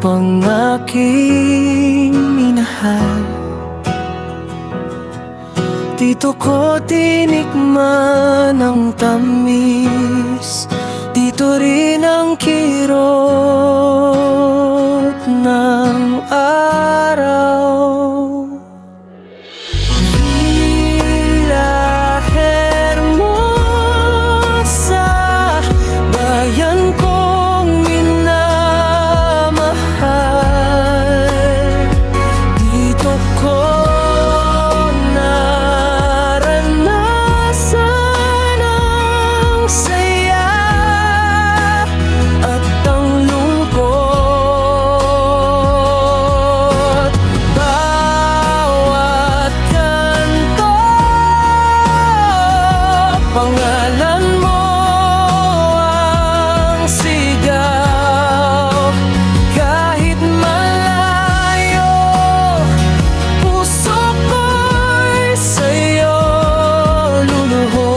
pang aking minahal. Dito ko tinikman ang tamis, dito rin ang kirot ng araw. Villa Hermosa, bayan kong minamahal. Dito ko naranasan ang saya at ang lungkot. Bawat kanto, pangalan mo ang sigaw. Kahit malayo, puso ko'y sa'yo luluhod.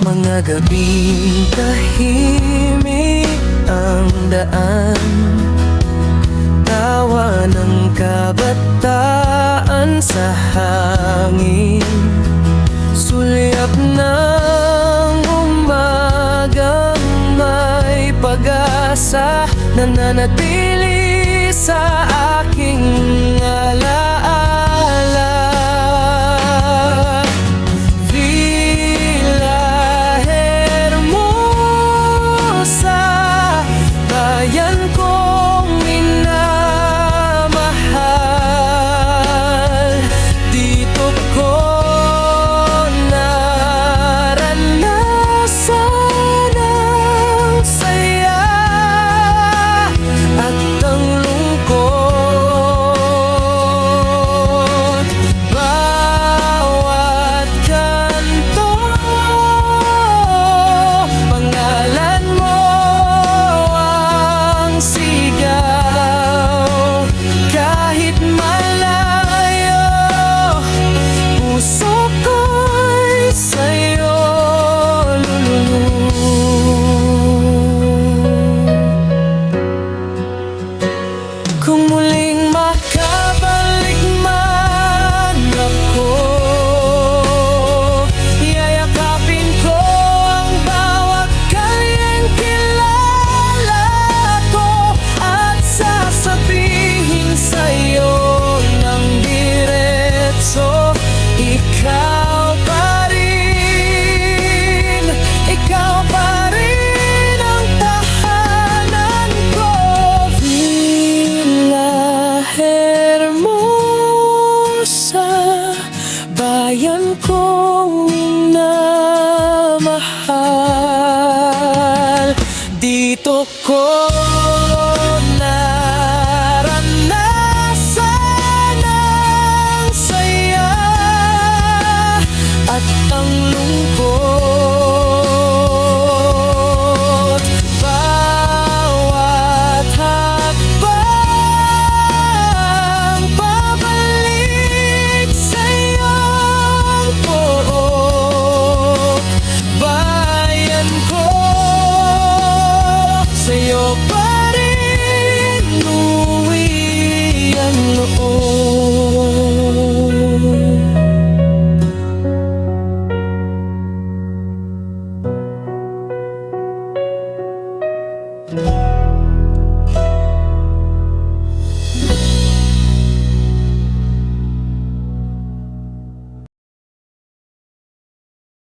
Mga gabing tahimik ang daan, tawa ng kabataan sa hangin, sulyap ng umagang may pag-asa, nananatili sa aking alaala. Villa Hermosa, bayan kong minamahal. Dito ko naranasan ang saya at ang lungkot. Bawat kanto, pangalan mo ang sigaw. Kahit malayo, puso ko'y sa'yo lulunod. Kung muling makabalik man ako, yayakapin ko ang bawat kalyeng kilala ko at sasabihin sa'yo ng diretso, ikaw pa rin, ikaw pa rin ang tahanan ko. Villa Hermosa, bayan kong minamahal. Dito ko naranasan ang saya at ang lungkot. Bawat hakbang pabalik sa iyong pook. Bayan ko, sa'yo pa